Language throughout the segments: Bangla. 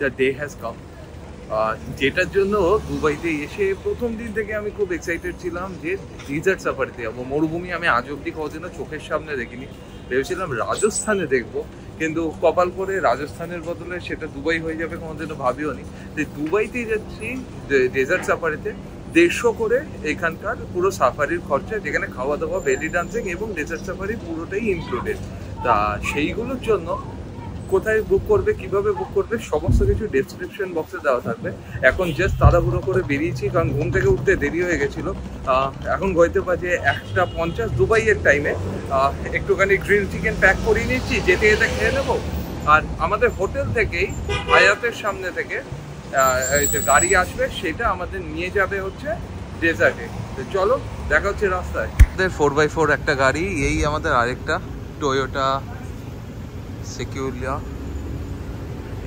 দ্য ডে হ্যাজ কাম, যেটার জন্য দুবাইতে এসে প্রথম দিন থেকে আমি খুব এক্সাইটেড ছিলাম যে ডেজার্ট সাফারিতে যাবো। মরুভূমি আমি আজ অব্দি কোনোদিনও চোখের সামনে দেখিনি, ভেবেছিলাম রাজস্থানে দেখবো, কিন্তু কপাল করে রাজস্থানের বদলে সেটা দুবাই হয়ে যাবে কোনোদিনও ভাবিও নি। যে দুবাইতেই যাচ্ছি ডেজার্ট সাফারিতে, 150 করে এখানকার পুরো সাফারির খরচা, যেখানে খাওয়া দাওয়া, বেলি ডান্সিং এবং ডেজার্ট সাফারি পুরোটাই ইনক্লুডেড। তা সেইগুলোর জন্য কোথায় বুক করবে, কিভাবে বুক করবে, সমস্ত কিছু ডেসক্রিপশন বক্সে দেওয়া থাকবে। এখন জাস্ট তাড়াহুড়ো করে বেরিয়েছি, কারণ ঘুম থেকে উঠতে দেরি হয়ে গেছিল। এখন গইতে বাজে 1:50 দুবাইয়ের টাইমে। একটুখানি গ্রিল চিকেন প্যাক করিয়ে নিচ্ছি, যেতে যেতে খেয়ে নেবো। আর আমাদের হোটেল থেকেই হায়াতের সামনে থেকে যে গাড়ি আসবে, সেটা আমাদের নিয়ে যাবে হচ্ছে ডেজার্টে। তো চলো দেখা হচ্ছে রাস্তায়। আমাদের 4x4 একটা গাড়ি, এই আমাদের আরেকটা টয়োটা সিকিউরিয়া,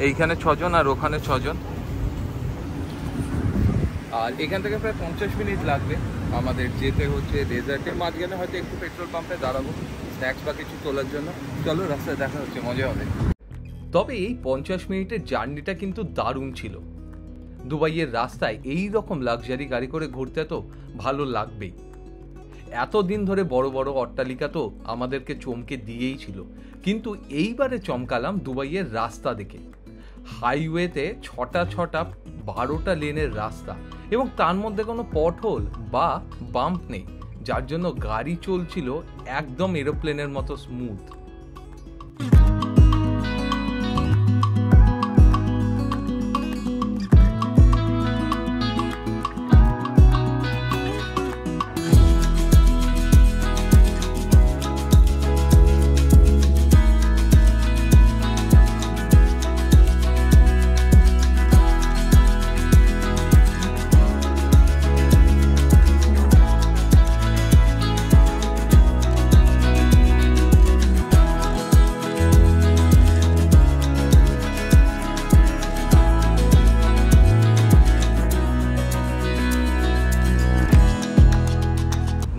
এইখানে 6 জন আর ওখানে 6 জন। আর এখান থেকে প্রায় 50 মিনিট লাগবে আমাদের যেতে হচ্ছে ডেজার্টে। মাঝখানে হয়তো একটু পেট্রোল পাম্পে দাঁড়াবো স্ন্যাক্স বা কিছু তোলার জন্য। চলো রাস্তায় দেখা হচ্ছে, মজা হবে। তবে এই 50 মিনিটের জার্নিটা কিন্তু দারুণ ছিল। দুবাইয়ের রাস্তায় এই রকম লাক্সারি গাড়ি করে ঘুরতে তো ভালো লাগবেই। এতদিন ধরে বড় বড় অট্টালিকা তো আমাদেরকে চমকে দিয়েই ছিল, কিন্তু এইবারে চমকালাম দুবাইয়ের রাস্তা দেখে। হাইওয়েতে 12টা লেনের রাস্তা, এবং তার মধ্যে কোনো পথহোল বা বাম্প নেই, যার জন্য গাড়ি চলছিল একদম এরোপ্লেনের মতো স্মুথ।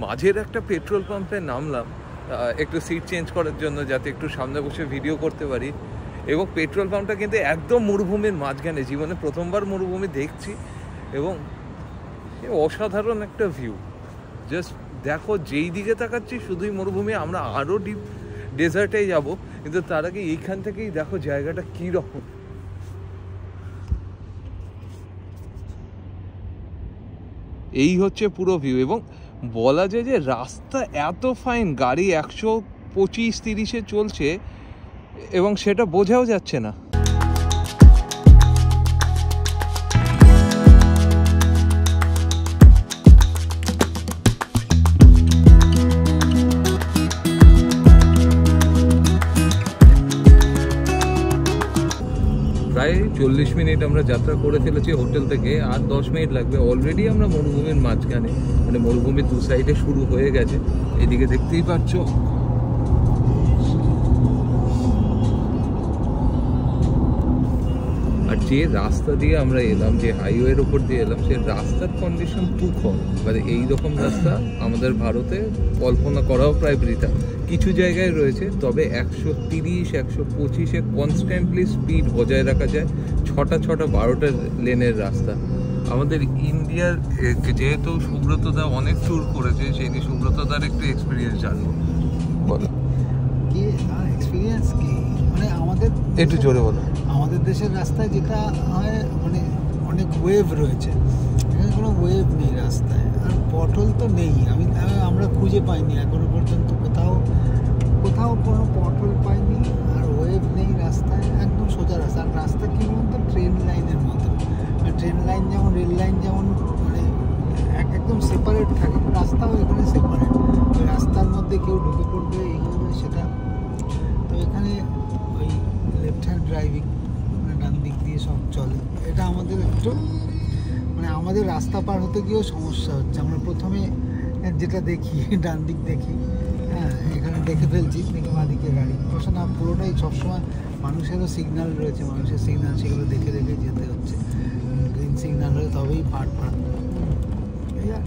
মাঝের একটা পেট্রোল পাম্পে নামলাম একটু সিট চেঞ্জ করার জন্য, যাতে একটু সামনে বসে ভিডিও করতে পারি। এবং পেট্রোল পাম্পটা কিন্তু একদম মরুভূমির মাঝখানে, জীবনে প্রথমবার মরুভূমি দেখছি, এবং অসাধারণ একটা ভিউ। জাস্ট দেখো, যেই দিকে তাকাচ্ছি শুধুই মরুভূমি। আমরা আরও ডিপ ডেজার্টে যাব, কিন্তু তার আগে এইখান থেকেই দেখো জায়গাটা কী রকম। এই হচ্ছে পুরো ভিউ। এবং বলা যায় যে রাস্তা এত ফাইন, গাড়ি 125-30-এ চলছে, এবং সেটা বোঝাও যাচ্ছে না। প্রায় 40 মিনিট আমরা যাত্রা করে ফেলেছি হোটেল থেকে, আর 10 মিনিট লাগবে। অলরেডি আমরা মরুভূমির মাঝখানে, মানে মরুভূমির দু সাইডে শুরু হয়ে গেছে। এদিকে দেখতেই পাচ্ছ। আর যে রাস্তা দিয়ে আমরা এলাম, যে হাইওয়ের ওপর দিয়ে এলাম, সে রাস্তার কন্ডিশন তুখর। মানে এইরকম রাস্তা আমাদের ভারতে কল্পনা করাও প্রায় বৃথা। কিছু জায়গায় রয়েছে, তবে 130-125-এ কনস্ট্যান্টলি স্পিড বজায় রাখা যায়। 6টা 12টা লেনের রাস্তা। আমাদের ইন্ডিয়ার যেহেতু সুব্রতদা অনেক ট্যুর করেছে, সেই নিয়ে সুব্রতদার একটু এক্সপিরিয়েন্স জানবো। বলো কি এক্সপিরিয়েন্স কি, মানে আমাদের একটু জোরে বলো। আমাদের দেশের রাস্তায় যেটা হয়, মানে অনেক ওয়েভ রয়েছে, এখানে কোনো ওয়েভ নেই রাস্তায়। আর পটল তো নেই, আমরা খুঁজে পাইনি এখনো পর্যন্ত, কোথাও কোনো পটল পাইনি। আর ওয়েভ নেই রাস্তায়, একদম সোজা রাস্তা। আর রাস্তা কী বলতো, ট্রেন লাইনের মতো। ট্রেন লাইন যেমন, রেল লাইন যেমন, মানে একদম সেপারেট থাকে, রাস্তাও এখানে সেপারেট। ওই রাস্তার মধ্যে কেউ ঢুকে পড়বে, এইভাবে সেটা। তো এখানে ওই লেফট হ্যান্ড ড্রাইভিং, মানে ডান দিক দিয়ে সব চলে। এটা আমাদের একটু, মানে আমাদের রাস্তা পার হতে গিয়েও সমস্যা হচ্ছে। আমরা প্রথমে যেটা দেখি, ডান দিক দেখি, হ্যাঁ এখানে দেখে ফেলছি, দেখে বাঁদিকে গাড়ি বসে না। পুরোটাই সবসময় মানুষেরও সিগন্যাল রয়েছে, মানুষের সিগন্যাল, সেগুলো দেখে দেখে যেতে হচ্ছে। গ্রিন সিগন্যাল হলে তবেই পার। এই আর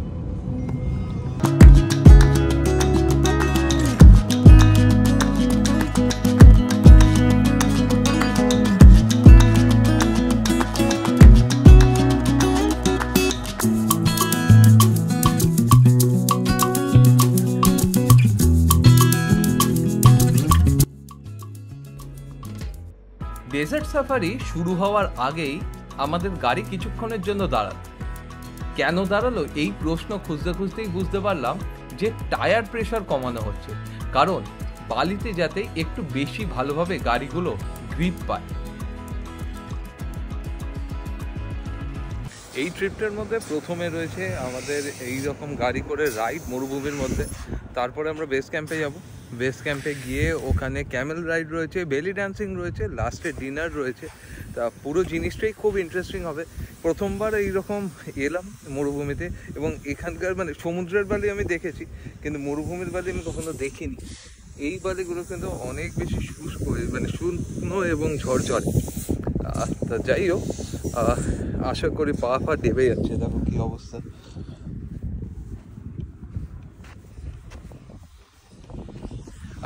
ডেজার্ট সাফারি শুরু হওয়ার আগেই আমাদের গাড়ি কিছুক্ষণের জন্য দাঁড়ালো। কেন দাঁড়ালো এই প্রশ্ন খুঁজতে খুঁজতেই বুঝতে পারলাম যে টায়ার প্রেশার কমানো হচ্ছে, কারণ বালিতে যাতে একটু বেশি ভালোভাবে গাড়িগুলো গ্রিপ পায়। এই ট্রিপটার মধ্যে প্রথমে রয়েছে আমাদের এই রকম গাড়ি করে রাইড মরুভূমির মধ্যে, তারপরে আমরা বেস ক্যাম্পে যাব। বেস ক্যাম্পে গিয়ে ওখানে ক্যামেল রাইড রয়েছে, বেলি ডান্সিং রয়েছে, লাস্টে ডিনার রয়েছে। তা পুরো জিনিসটাই খুব ইন্টারেস্টিং হবে। প্রথমবার এইরকম এলাম মরুভূমিতে, এবং এখানকার মানে সমুদ্রের বালি আমি দেখেছি, কিন্তু মরুভূমির বালি আমি কখনো দেখিনি। এই বালিগুলো কিন্তু অনেক বেশি শুষ্ক, মানে শুকনো এবং ঝরঝরে। তা যাই হোক, আশা করি পা ফা ডেবে যাচ্ছে, দেখো কি অবস্থা।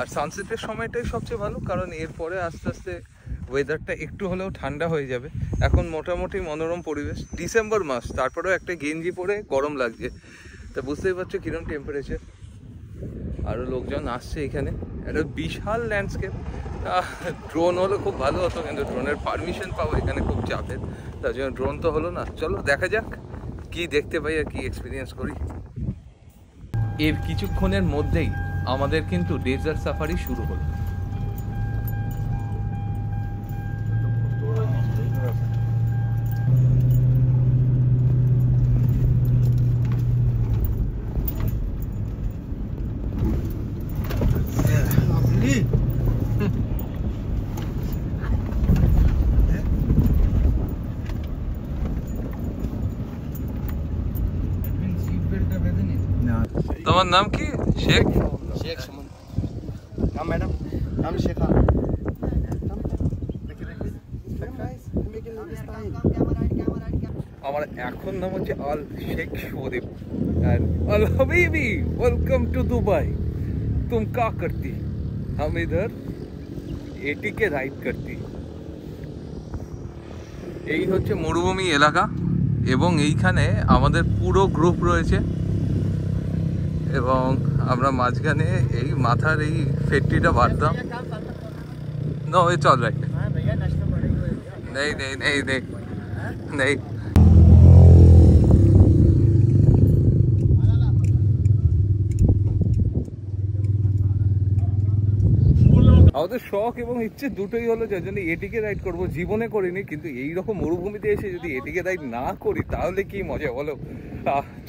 আর সানসেটের সময়টাই সবচেয়ে ভালো, কারণ এরপরে আস্তে আস্তে ওয়েদারটা একটু হলেও ঠান্ডা হয়ে যাবে। এখন মোটামুটি মনোরম পরিবেশ, ডিসেম্বর মাস, তারপরেও একটা গেঞ্জি পরে গরম লাগছে। তা বুঝতেই পারছো কিরম টেম্পারেচার। আরও লোকজন আসছে এখানে, একটা বিশাল ল্যান্ডস্কেপ। ড্রোন হলে খুব ভালো হতো, কিন্তু ড্রোনের পারমিশন পাওয়া এখানে খুব চাপের, তার জন্য ড্রোন তো হলো না। চলো দেখা যাক কি দেখতে পাই আর কি এক্সপিরিয়েন্স করি। এর কিছুক্ষণের মধ্যেই আমাদের কিন্তু ডেজার্ট সাফারি শুরু হলো। তোমার নাম কি? শেখ? শেখ সুমন। নাম ম্যাডাম? নাম শেখা। আমার এখন নাম হচ্ছে আল শেখ শোদেব। अल हबीबी वेलकम टू दुबई। तुम क्या करती? हम इधर एटी के राइड करती। এই হচ্ছে মরুভূমি এলাকা, এবং এইখানে আমাদের পুরো গ্রুপ রয়েছে, এবং আমরা মাঝখানে এই মাথার এই ফেটটিটা বাঁধতাম। No it's alright. নেই নেই নেই নেই নেই। আমাদের শখ এবং ইচ্ছে দুটোই হলো, যার জন্য এটিকে রাইড করবো। জীবনে করিনি, কিন্তু এইরকম মরুভূমিতে এসে যদি এটিকে রাইড না করি তাহলে কি মজা বলো।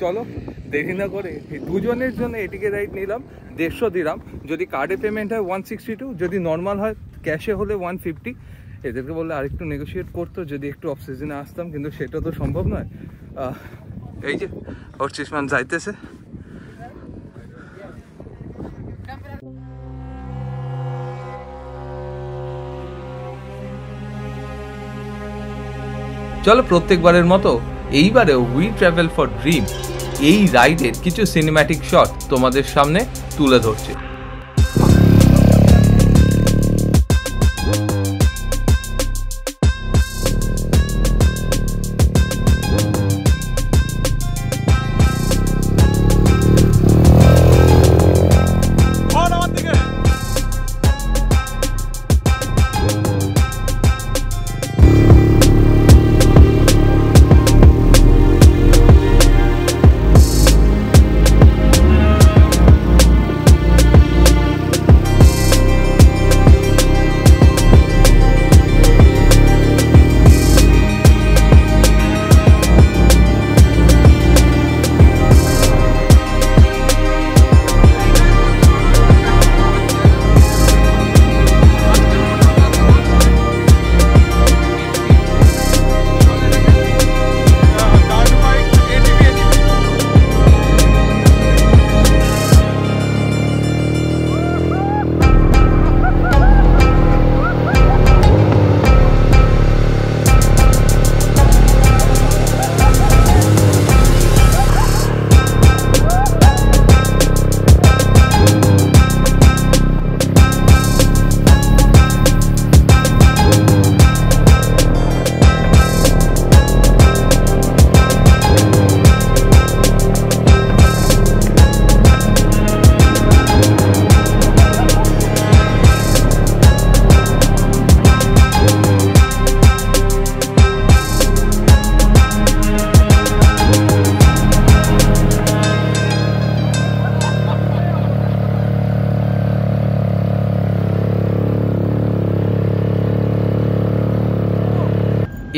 চলো দেরি না করে, দুজনের জন্য এটিকে রাইড নিলাম 150 দিরাম। যদি কার্ডে পেমেন্ট হয় 162, যদি নর্মাল হয় ক্যাশে হলে 150। এদেরকে বললে আরেকটু নেগোশিয়েট করতো যদি একটু অফ সিজনে আসতাম, কিন্তু সেটা তো সম্ভব নয়। এই যে ওর চিসমান যাইতেছে। চলো প্রত্যেকবারের মতো এইবারেও উই ট্রাভেল ফর ড্রিম এই রাইডের কিছু সিনেম্যাটিক শট তোমাদের সামনে তুলে ধরছে।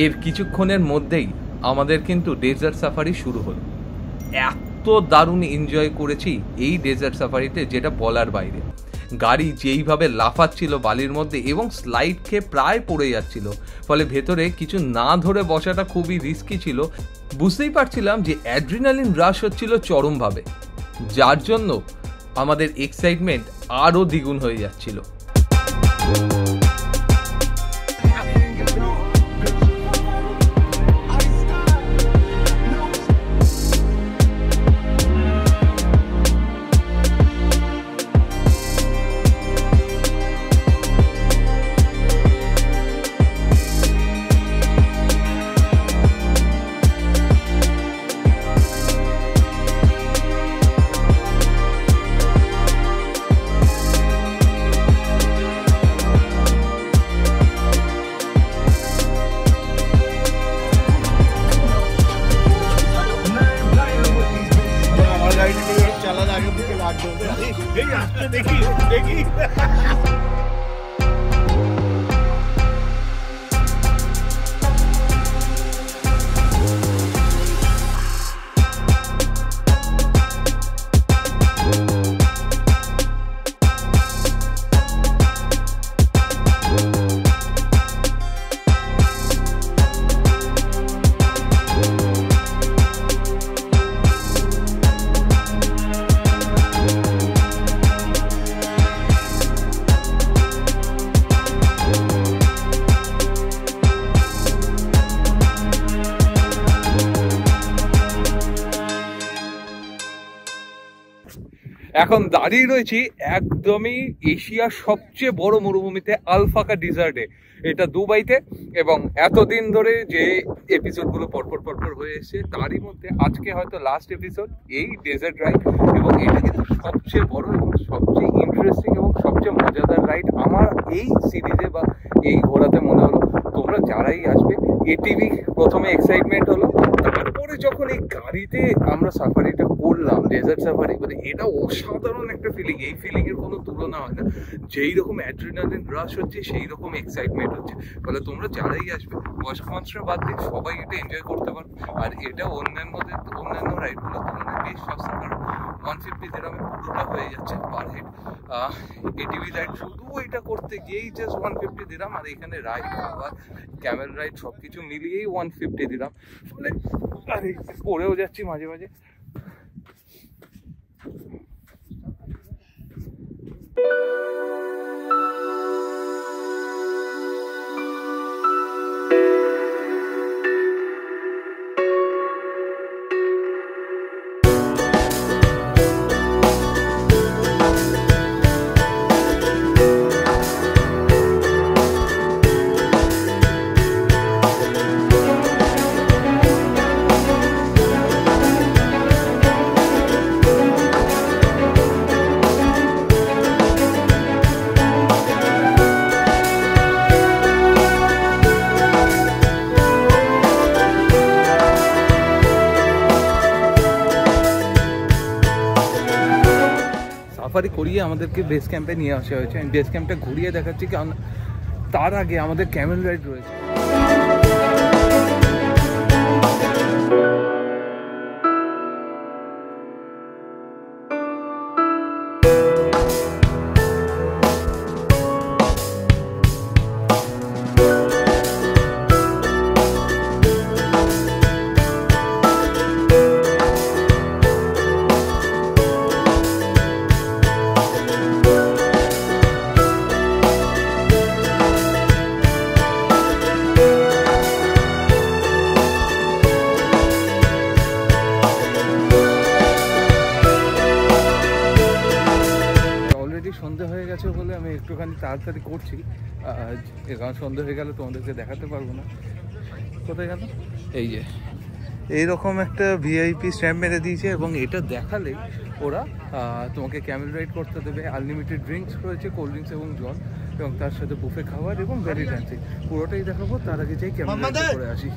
এর কিছুক্ষণের মধ্যেই আমাদের কিন্তু ডেজার্ট সাফারি শুরু হলো। এত দারুণ এনজয় করেছি এই ডেজার্ট সাফারিতে, যেটা বলার বাইরে। গাড়ি যেইভাবে লাফাচ্ছিল বালির মধ্যে এবং স্লাইড খেয়ে প্রায় পড়ে যাচ্ছিল, ফলে ভেতরে কিছু না ধরে বসাটা খুবই রিস্কি ছিল। বুঝতেই পারছিলাম যে অ্যাড্রিনালিন রাশ হচ্ছিল চরমভাবে, যার জন্য আমাদের এক্সাইটমেন্ট আরও দ্বিগুণ হয়ে যাচ্ছিল। এখন দাঁড়িয়ে রয়েছি একদমই এশিয়ার সবচেয়ে বড় মরুভূমিতে, আলফাকা ডিজার্টে। এটা দুবাইতে, এবং এতদিন ধরে যে এপিসোডগুলো পরপর হয়ে এসছে তারই মধ্যে আজকে হয়তো লাস্ট এপিসোড এই ডেজার্ট রাইড। এবং এটা কিন্তু সবচেয়ে বড় এবং সবচেয়ে ইন্টারেস্টিং এবং সবচেয়ে মজাদার রাইড আমার এই সিরিজে বা এই ঘোরাতে মনে হলো। তোমরা যারাই আসবে, এটিভি প্রথমে এক্সাইটমেন্ট হলো, তারপরে যখন এই গাড়িতে আমরা সাফারিটা করলাম, ডেজার্ট সাফারি, মানে এটা অসাধারণ একটা ফিলিং। এই ফিলিং এর কোনো তুলনা হয় না। যেই রকম অ্যাড্রিনালিন রাশ হচ্ছে সেই রকম এক্সাইটমেন্ট হচ্ছে। ফলে তোমরা যারাই আসবে, বয়স্ক মানুষরা বাদ দিয়ে সবাই এটা এনজয় করতে পারো। আর এটা অন্যান্য রাইডগুলোর তুলনায় বেশ সস্তা, কারণ 150 দিরহামে পুরোটা হয়ে যাচ্ছে পার হেড। এটিভি রাইড শুধু এটা করতে গিয়েই জাস্ট 150 দিরহাম, আর এখানে রাইড, খাবার, ক্যামেল রাইড সবকিছু মিলিয়েই 150 দিরহাম। ফলে আরে পড়েও যাচ্ছি মাঝে মাঝে। সাফারি করিয়ে আমাদেরকে বেস ক্যাম্পে নিয়ে আসা হয়েছে। আমি বেস ক্যাম্পটা ঘুরিয়ে দেখাচ্ছি, কারণ তার আগে আমাদের ক্যামেল রাইড রয়েছে। সন্ধ্যে হয়ে গেছে বলে আমি একটুখানি তাড়াতাড়ি করছি, কারণ সন্ধ্যে হয়ে গেলে তোমাদেরকে দেখাতে পারবো না। কোথায় গেল? এই যে এইরকম একটা ভিআইপি স্ট্যাম্প মেরে দিয়েছে, এবং এটা দেখালে ওরা তোমাকে ক্যামেল রাইড করতে দেবে। আনলিমিটেড ড্রিঙ্কস রয়েছে, কোল্ড ড্রিঙ্কস এবং জল, এবং তার সাথে বুফে খাবার এবং বেলি ডান্সিং। পুরোটাই দেখাবো, তার আগে যাই ক্যামেল রাইড করে আসি।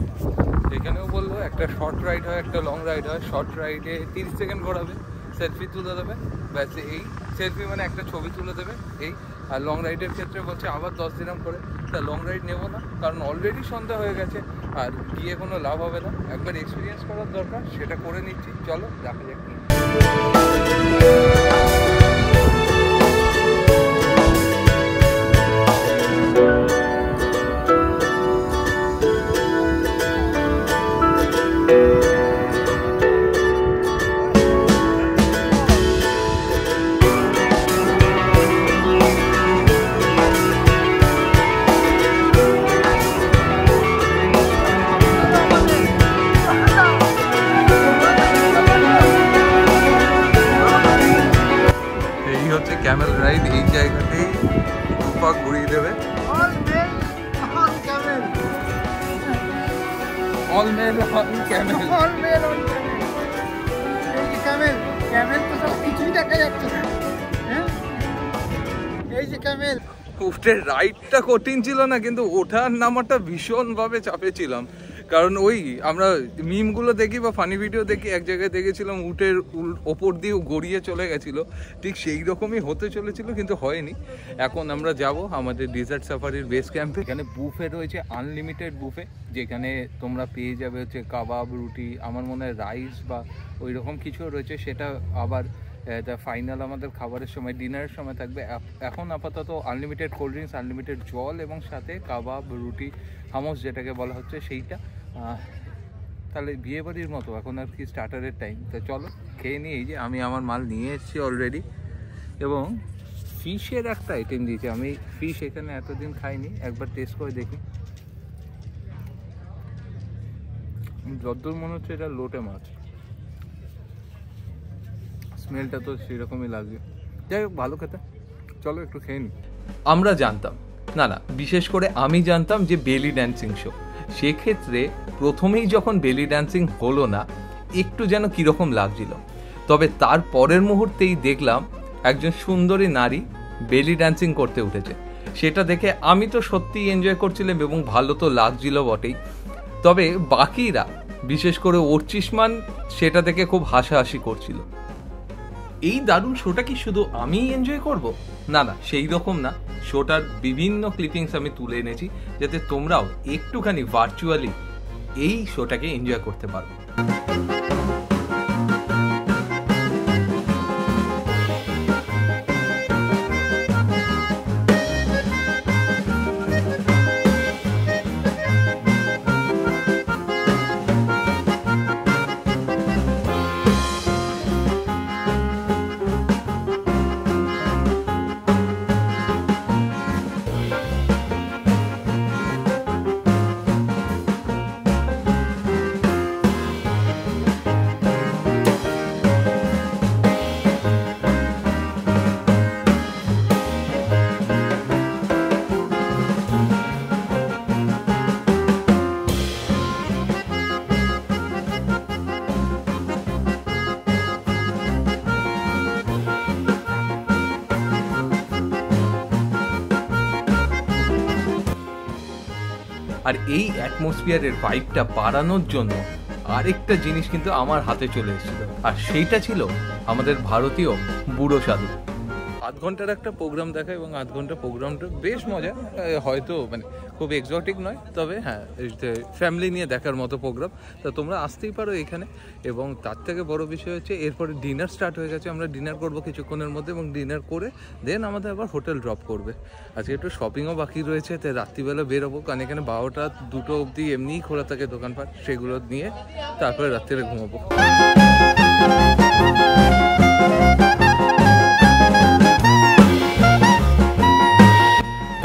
এখানেও বললো একটা শর্ট রাইড হয়, একটা লং রাইড হয়। শর্ট রাইডে 30 সেকেন্ড ঘোরাবে, সেলফি তুলে দেবে, ব্যাস এই সেলফি মানে একটা ছবি তুলে দেবে এই। আর লং রাইডের ক্ষেত্রে বলছে আবার 10 দিরাম করে, তা লং রাইড নেবো না, কারণ অলরেডি সন্ধ্যা হয়ে গেছে আর গিয়ে কোনো লাভ হবে না। একবার এক্সপিরিয়েন্স করার দরকার, সেটা করে নিচ্ছি। চলো দেখা যাক কি। ক্যামেল রাইড, এই জায়গাতেই দুপাক ঘুরিয়ে দেবে। All male on camel, all male on camel. Camel তো সব কিছুই দেখা যাচ্ছে না, হ্যাঁ এই যে ক্যামেল। উঠের রাইডটা কঠিন ছিল না, কিন্তু ওঠার নামাটা ভীষণভাবে চাপে ছিলাম। কারণ ওই আমরা মিমগুলো দেখি বা ফানি ভিডিও দেখি, এক জায়গায় দেখেছিলাম উটের ওপর দিয়ে গড়িয়ে চলে গেছিলো, ঠিক সেই রকমই হতে চলেছিল, কিন্তু হয়নি। এখন আমরা যাব আমাদের ডেজার্ট সাফারির বেস ক্যাম্পে। এখানে বুফে রয়েছে, আনলিমিটেড বুফে, যেখানে তোমরা পেয়ে যাবে হচ্ছে কাবাব, রুটি, আমার মনে হয় রাইস বা ওই রকম কিছু রয়েছে। সেটা আবার ফাইনাল আমাদের খাবারের সময়, ডিনারের সময় থাকবে। এখন আপাতত আনলিমিটেড কোল্ড ড্রিঙ্কস, আনলিমিটেড জল এবং সাথে কাবাব, রুটি, হামস যেটাকে বলা হচ্ছে সেইটা। তাহলে বিয়ে বাড়ির মতো এখন আর কি স্টার্টারের টাইম। তো চলো খেয়ে নিই। এই যে আমি আমার মাল নিয়ে এসেছি অলরেডি, এবং ফিশের একটা আইটেম দিয়েছি। আমি ফিশ এখানে এতদিন খাইনি, একবার টেস্ট করে দেখি। যতদূর মনে হচ্ছে এটা লোটে মাছ, স্মেলটা তো সেরকমই লাগছে। যাই হোক, ভালো খেতে, চলো একটু খেয়ে নিই। আমরা জানতাম না, বিশেষ করে আমি জানতাম যে বেলি ড্যান্সিং শো, সেক্ষেত্রে প্রথমেই যখন বেলি ড্যান্সিং হলো না, একটু যেন কীরকম লাগছিল। তবে তার পরের মুহূর্তেই দেখলাম একজন সুন্দরী নারী বেলি ড্যান্সিং করতে উঠেছে। সেটা দেখে আমি তো সত্যিই এনজয় করছিলাম এবং ভালো তো লাগছিল বটেই। তবে বাকিরা, বিশেষ করে অর্চিষ্মান, সেটা দেখে খুব হাসাহাসি করছিল। এই দারুণ শোটা কি শুধু আমিই এনজয় করব? না, সেই রকম না। শোটার বিভিন্ন ক্লিপিংস আমি তুলে এনেছি, যাতে তোমরাও একটুখানি ভার্চুয়ালি এই শোটাকে এনজয় করতে পারো। আর এই অ্যাটমসফিয়ারের ভাইবটা বাড়ানোর জন্য আরেকটা জিনিস কিন্তু আমার হাতে চলে এসেছিল, আর সেইটা ছিল আমাদের ভারতীয় বুড়ো সাধু। আধ ঘন্টার একটা প্রোগ্রাম দেখা, এবং আধ ঘন্টা প্রোগ্রামটা বেশ মজা। হয়তো মানে খুব এক্সোটিক নয়, তবে হ্যাঁ ফ্যামিলি নিয়ে দেখার মতো প্রোগ্রাম। তা তোমরা আসতেই পারো এখানে। এবং তার থেকে বড় বিষয় হচ্ছে এরপরে ডিনার স্টার্ট হয়ে গেছে। আমরা ডিনার করবো কিছুক্ষণের মধ্যে, এবং ডিনার করে দেন আমাদের আবার হোটেল ড্রপ করবে। আজকে একটু শপিংও বাকি রয়েছে, তাই রাত্রিবেলা বেরোবো, কারণ এখানে 12টা 2টো অবধি এমনিই খোলা থাকে দোকানপাট, সেগুলো নিয়ে তারপরে রাত্রিরে ঘুমাবো।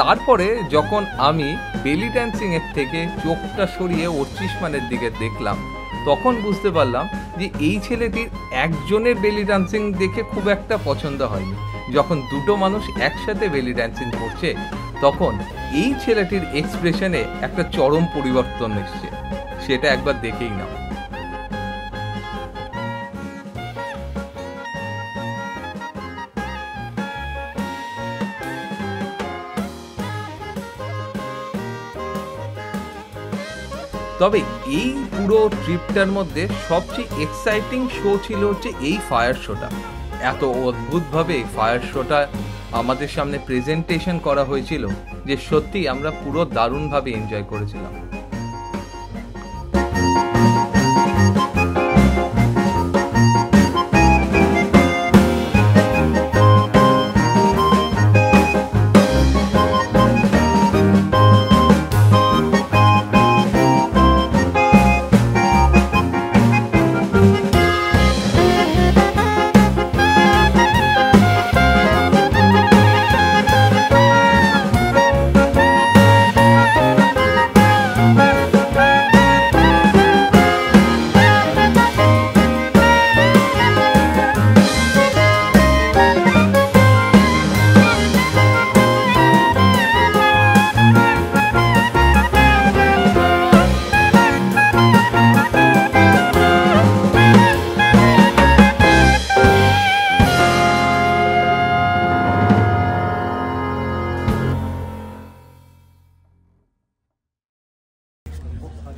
তারপরে যখন আমি বেলি ড্যান্সিং এর থেকে চোখটা সরিয়ে অর্চিষ্মানের দিকে দেখলাম, তখন বুঝতে পারলাম যে এই ছেলেটির একজনের বেলি ডান্সিং দেখে খুব একটা পছন্দ হয়নি। যখন দুটো মানুষ একসাথে বেলি ড্যান্সিং করছে, তখন এই ছেলেটির এক্সপ্রেশনে একটা চরম পরিবর্তন এসছে। সেটা একবার দেখেই নাও। তবে এই পুরো ট্রিপটার মধ্যে সবচেয়ে এক্সাইটিং শো ছিল হচ্ছে এই ফায়ার শোটা। এত অদ্ভুতভাবে ফায়ার শোটা আমাদের সামনে প্রেজেন্টেশন করা হয়েছিল যে সত্যি আমরা পুরো দারুণভাবে এনজয় করেছিলাম।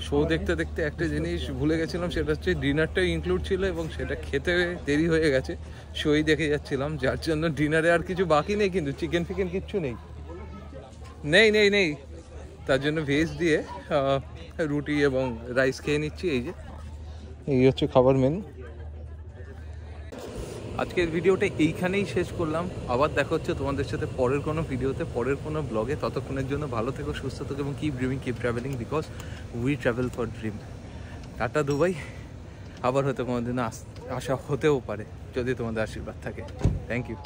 শো দেখতে দেখতে একটা জিনিস ভুলে গেছিলাম, সেটা হচ্ছে ডিনারটাও ইনক্লুড ছিল এবং সেটা খেতে দেরি হয়ে গেছে, শোই দেখে যাচ্ছিলাম, যার জন্য ডিনারে আর কিছু বাকি নেই, কিন্তু চিকেন ফিকেন কিচ্ছু নেই নেই নেই নেই তার জন্য ভেজ দিয়ে রুটি এবং রাইস খেয়ে নিচ্ছি। এই হচ্ছে খাবার মেনু। আজকের ভিডিওটা এইখানেই শেষ করলাম, আবার দেখা হচ্ছে তোমাদের সাথে পরের কোনো ভিডিওতে, পরের কোনো ব্লগে। ততক্ষণের জন্য ভালো থেকো, সুস্থ থেকো এবং keep dreaming, keep travelling, because we travel for dream. Tata Dubai. আবার হয়তো কোনোদিন আসা হতেও পারে যদি তোমাদের আশীর্বাদ থাকে। Thank you.